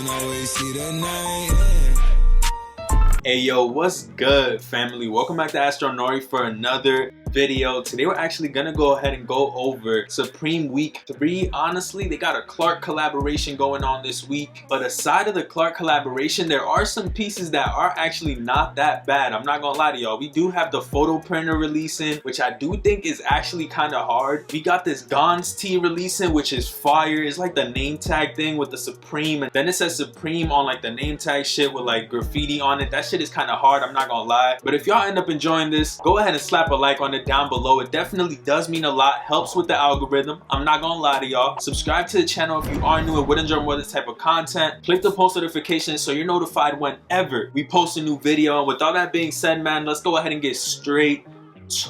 can always see the night. Hey yo, what's good, family? Welcome back to Astronori for another video. Today we're actually gonna go ahead and go over Supreme Week 3. Honestly, they got a Clark collaboration going on this week, but aside of the Clark collaboration, there are some pieces that are actually not that bad. I'm not gonna lie to y'all. We do have the photo printer releasing, which I do think is actually kind of hard. We got this Don's tee releasing, which is fire. It's like the name tag thing with the Supreme, and then it says Supreme on like the name tag shit with like graffiti on it. That shit is kind of hard, I'm not gonna lie. But if y'all end up enjoying this, go ahead and slap a like on it down below. It definitely does mean a lot, helps with the algorithm. I'm not gonna lie to y'all. Subscribe to the channel if you are new and would enjoy more of this type of content. Click the post notifications so you're notified whenever we post a new video. And with all that being said, man, let's go ahead and get straight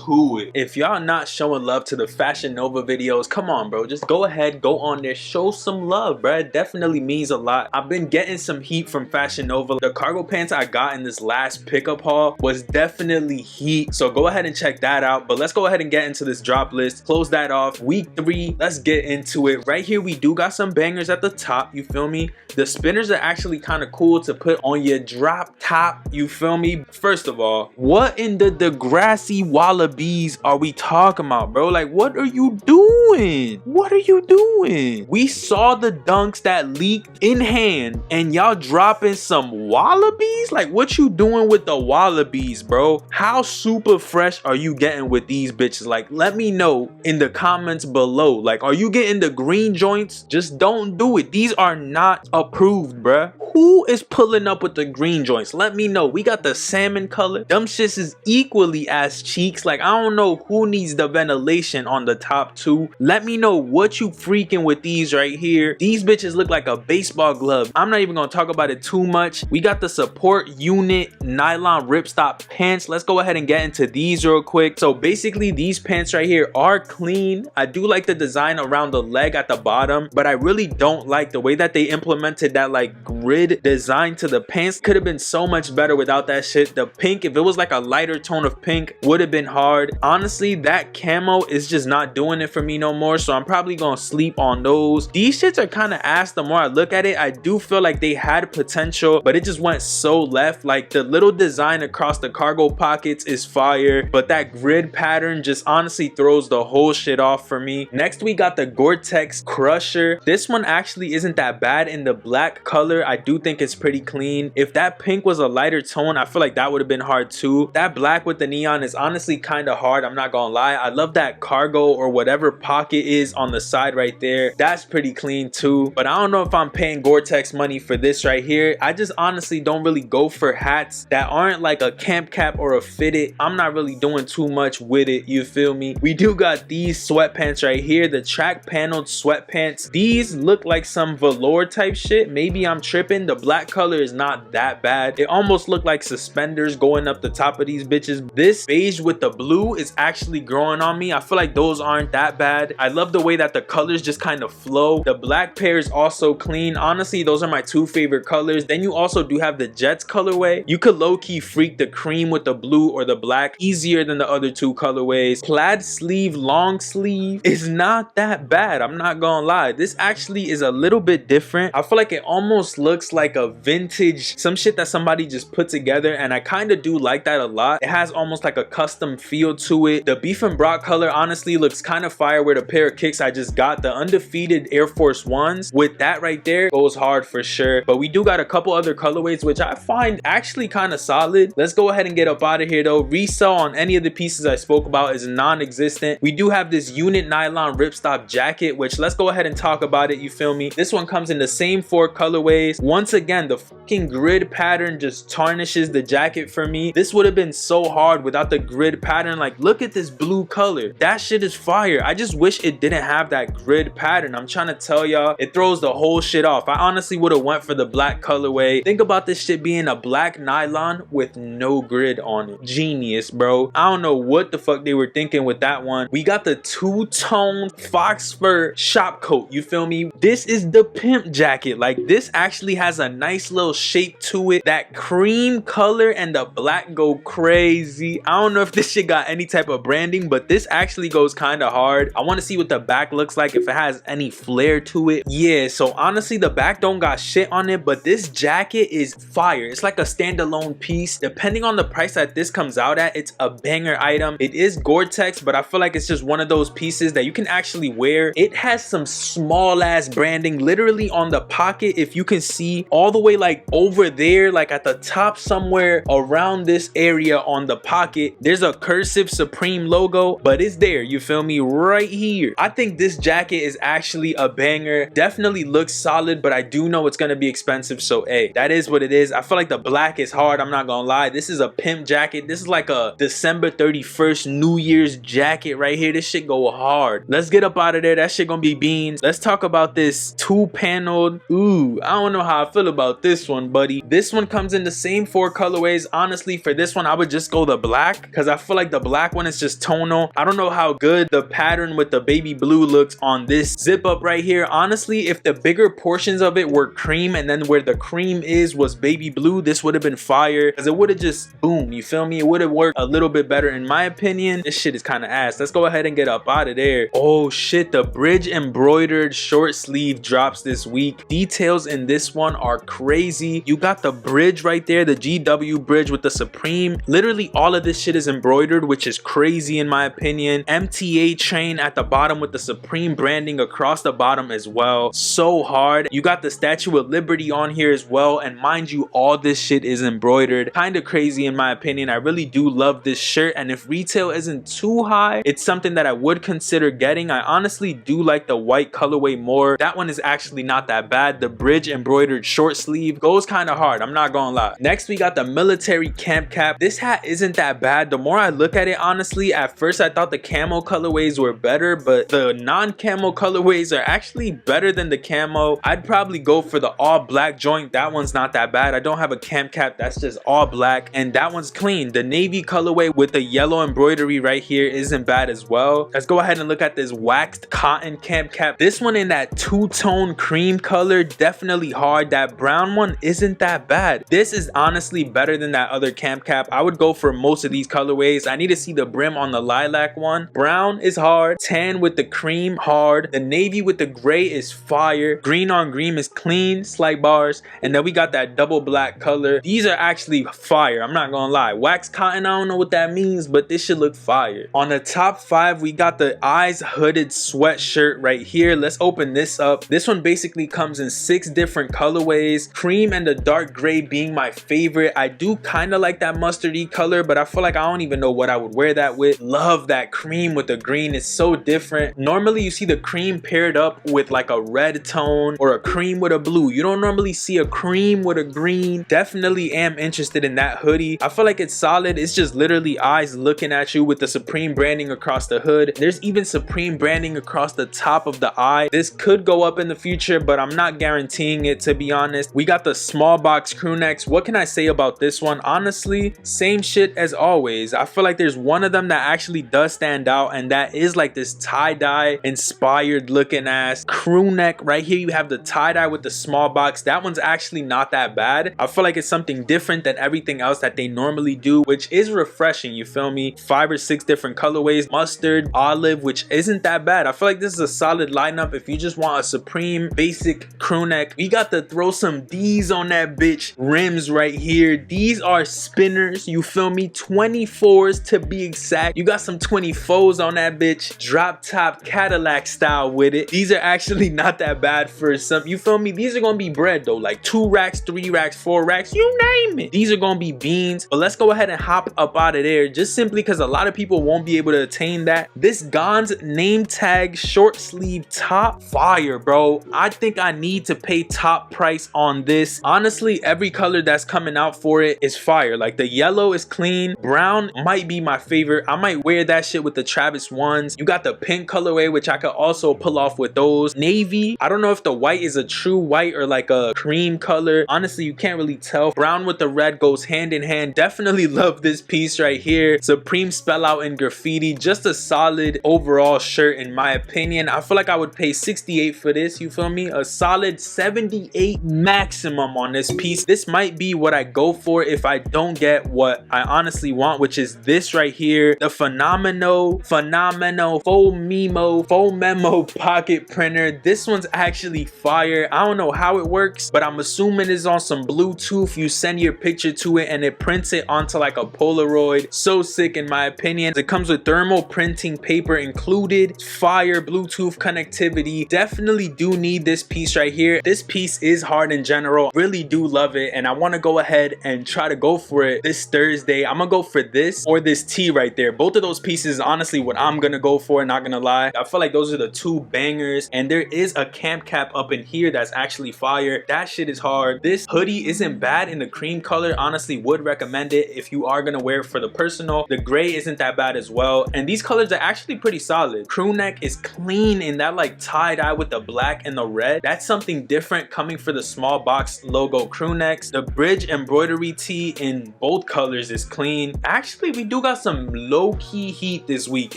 to it. If y'all not showing love to the Fashion Nova videos, come on, bro, just go ahead, go on there, show some love, bro. It definitely means a lot. I've been getting some heat from Fashion Nova. The cargo pants I got in this last pickup haul was definitely heat, so go ahead and check that out. But let's go ahead and get into this drop list, close that off. Week 3, let's get into it. Right here we do got some bangers at the top, you feel me? The spinners are actually kind of cool to put on your drop top, you feel me? First of all, what in the Degrassi Wallabies are we talking about, bro? Like, what are you doing? What are you doing? We saw the dunks that leaked in hand and y'all dropping some Wallabies? Like, what you doing with the Wallabies, bro? How super fresh are you getting with these bitches? Like, let me know in the comments below. Like, are you getting the green joints? Just don't do it. These are not approved, bruh. Who is pulling up with the green joints? Let me know. We got the salmon color. Them shits is equally as cheeks. Like, I don't know who needs the ventilation on the top two. Let me know what you freaking with these right here. These bitches look like a baseball glove. I'm not even gonna talk about it too much. We got the support unit nylon ripstop pants. Let's go ahead and get into these real quick. So basically these pants right here are clean. I do like the design around the leg at the bottom, but I really don't like the way that they implemented that like grid design to the pants. Could have been so much better without that shit. The pink, if it was like a lighter tone of pink, would have been hard. Honestly, that camo is just not doing it for me no more, so I'm probably gonna sleep on those. These shits are kind of ass. The more I look at it, I do feel like they had potential, but it just went so left. Like, the little design across the cargo pockets is fire, but that grid pattern just honestly throws the whole shit off for me. Next we got the Gore-Tex Crusher. This one actually isn't that bad in the black color. I do think it's pretty clean. If that pink was a lighter tone, I feel like that would have been hard too. That black with the neon is honestly kind of hard, I'm not gonna lie. I love that cargo or whatever pocket is on the side right there. That's pretty clean too, but I don't know if I'm paying Gore-Tex money for this right here. I just honestly don't really go for hats that aren't like a camp cap or a fitted. I'm not really doing too much with it, you feel me? We do got these sweatpants right here, the track paneled sweatpants. These look like some velour type shit. Maybe I'm tripping. The black color is not that bad. It almost looked like suspenders going up the top of these bitches. This beige with the blue is actually growing on me. I feel like those aren't that bad. I love the way that the colors just kind of flow. The black pair is also clean. Honestly, those are my two favorite colors. Then you also do have the Jets colorway. You could low-key freak the cream with the blue or the black easier than the other two colorways. Plaid sleeve, long sleeve is not that bad, I'm not gonna lie. This actually is a little bit different. I feel like it almost looks like a vintage, some shit that somebody just put together, and I kind of do like that a lot. It has almost like a custom feel to it. The beef and brock color honestly looks kind of fire with a pair of kicks I just got. The undefeated Air Force Ones with that right there goes hard for sure. But we do got a couple other colorways which I find actually kind of solid. Let's go ahead and get up out of here though. Resell on any of the pieces I spoke about is non-existent. We do have this unit nylon ripstop jacket, which let's go ahead and talk about it, you feel me? This one comes in the same 4 colorways. Once again, the fucking grid pattern just tarnishes the jacket for me. This would have been so hard without the grid pattern. Like, look at this blue color. That shit is fire. I just wish it didn't have that grid pattern. I'm trying to tell y'all, it throws the whole shit off. I honestly would have went for the black colorway. Think about this shit being a black nylon with no grid on it. Genius, bro. I don't know what the fuck they were thinking with that one. We got the two-tone fox fur shop coat, you feel me? This is the Pimp Jacket. Like, this actually has has a nice little shape to it. That cream color and the black go crazy. I don't know if this shit got any type of branding, but this actually goes kind of hard. I want to see what the back looks like, if it has any flair to it. Yeah, so honestly the back don't got shit on it, but this jacket is fire. It's like a standalone piece. Depending on the price that this comes out at, it's a banger item. It is Gore-Tex, but I feel like it's just one of those pieces that you can actually wear. It has some small ass branding literally on the pocket. If you can see all the way like over there, like at the top somewhere around this area on the pocket, there's a cursive Supreme logo, but it's there, you feel me, right here. I think this jacket is actually a banger. Definitely looks solid, but I do know it's gonna be expensive, so hey, that is what it is. I feel like the black is hard, I'm not gonna lie. This is a pimp jacket. This is like a December 31st New Year's jacket right here. This shit go hard. Let's get up out of there. That shit gonna be beans. Let's talk about this two-paneled. Ooh, I don't know how I feel about this one, buddy. This one comes in the same 4 colorways. Honestly, for this one I would just go the black, because I feel like the black one is just tonal. I don't know how good the pattern with the baby blue looks on this zip up right here. Honestly, if the bigger portions of it were cream and then where the cream is was baby blue, this would have been fire, because it would have just boom, you feel me, it would have worked a little bit better in my opinion. This shit is kind of ass. Let's go ahead and get up out of there. Oh shit, the bridge embroidered short sleeve drops this week. Details in this one are crazy. You got the bridge right there, the GW bridge with the Supreme. Literally all of this shit is embroidered, which is crazy in my opinion. MTA chain at the bottom with the Supreme branding across the bottom as well. So hard. You got the Statue of Liberty on here as well, and mind you, all this shit is embroidered. Kind of crazy in my opinion. I really do love this shirt, and if retail isn't too high, it's something that I would consider getting. I honestly do like the white colorway more. That one is actually not that bad. The bridge embroidered short sleeve goes kind of hard, I'm not gonna lie. Next we got the military camp cap. This hat isn't that bad. The more I look at it, honestly, at first I thought the camo colorways were better, but the non-camo colorways are actually better than the camo. I'd probably go for the all black joint. That one's not that bad. I don't have a camp cap that's just all black, and that one's clean. The navy colorway with the yellow embroidery right here isn't bad as well. Let's go ahead and look at this waxed cotton camp cap. This one in that two-tone cream color, definitely hard. That brown one isn't that bad. This is honestly better than that other camp cap. I would go for most of these colorways. I need to see the brim on the lilac one. Brown is hard. Tan with the cream, hard. The navy with the gray is fire. Green on green is clean, slight bars. And then we got that double black color. These are actually fire, I'm not gonna lie. Wax cotton, I don't know what that means, but this should look fire. On the top 5, we got the eyes hooded sweatshirt right here. Let's open this up. This one basically comes in 6 different colorways. Cream and the dark gray being my favorite. I do kind of like that mustardy color, but I feel like I don't even know what I would wear that with. Love that cream with the green. It's so different. Normally you see the cream paired up with like a red tone or a cream with a blue. You don't normally see a cream with a green. Definitely am interested in that hoodie. I feel like it's solid. It's just literally eyes looking at you with the Supreme branding across the hood. There's even Supreme branding across the top of the eye. This could go up in the future, but I'm not guaranteeing it, to be honest. We got the small box crew necks. What can I say about this one? Honestly, same shit as always. I feel like there's one of them that actually does stand out, and that is like this tie-dye inspired looking ass crew neck. Right here you have the tie-dye with the small box. That one's actually not that bad. I feel like it's something different than everything else that they normally do, which is refreshing, you feel me? 5 or 6 different colorways. Mustard, olive, which isn't that bad. I feel like this is a solid lineup if you just want a Supreme basic crew neck. We got to throw some D's on that bitch. Rims right here. These are spinners, you feel me? 24s to be exact. You got some 24s on that bitch. Drop top Cadillac style with it. These are actually not that bad for some, you feel me? These are gonna be bread though, like 2 racks, 3 racks, 4 racks, you name it. These are gonna be beans. But let's go ahead and hop up out of there, just simply because a lot of people won't be able to attain that. This Gons name tag short sleeve top, fire, bro. I think I need to pay top price on this. Honestly, every color that's coming out for it is fire. Like the yellow is clean. Brown might be my favorite. I might wear that shit with the Travis ones. You got the pink colorway, which I could also pull off with those. Navy, I don't know if the white is a true white or like a cream color. Honestly, you can't really tell. Brown with the red goes hand in hand. Definitely love this piece right here. Supreme spell out in graffiti. Just a solid overall shirt in my opinion. I feel like I would pay 68 for this, you feel me? A solid 78 8 maximum on this piece. This might be what I go for if I don't get what I honestly want, which is this right here, the Phenomenal Faux Memo pocket printer. This one's actually fire. I don't know how it works, but I'm assuming it's on some Bluetooth. You send your picture to it and it prints it onto like a Polaroid. So sick in my opinion. It comes with thermal printing paper included, fire Bluetooth connectivity. Definitely do need this piece right here. This piece is hard in general. Really do love it, and I want to go ahead and try to go for it this Thursday. I'm gonna go for this or this tee right there. Both of those pieces is honestly what I'm gonna go for, not gonna lie. I feel like those are the two bangers, and there is a camp cap up in here that's actually fire. That shit is hard. This hoodie isn't bad in the cream color. Honestly, would recommend it if you are gonna wear it for the personal. The gray isn't that bad as well, and these colors are actually pretty solid. Crew neck is clean in that like tie-dye with the black and the red. That's something different coming for the small box logo crew necks. The bridge embroidery tee in both colors is clean. Actually, we do got some low-key heat this week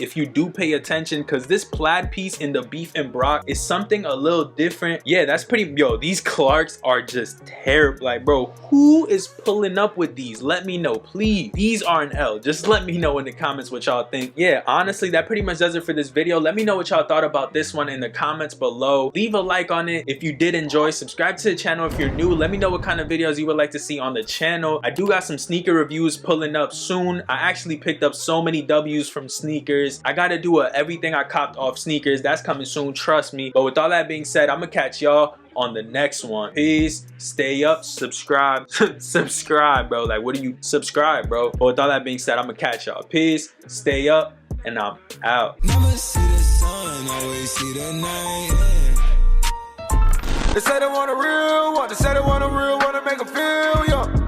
if you do pay attention, because this plaid piece in the beef and brock is something a little different. Yeah, that's pretty. Yo, these Clarks are just terrible. Like, bro, who is pulling up with these? Let me know, please. These are an L. Just let me know in the comments what y'all think. Yeah, honestly, that pretty much does it for this video. Let me know what y'all thought about this one in the comments below. Leave a like on it if you did enjoy. Subscribe to the channel if you're new. Let me know what kind of videos you would like to see on the channel. I do got some sneaker reviews pulling up soon. I actually picked up so many W's from sneakers. I gotta do a everything I copped off sneakers. That's coming soon, trust me. But with all that being said, I'm gonna catch y'all on the next one. Peace. Stay up. Subscribe. Subscribe, bro. Like, what do you subscribe, bro? But with all that being said, I'm gonna catch y'all. Peace. Stay up, and I'm out. Never see the sun, always see the night. They say they want a real one. They say they want a real one to make them feel young.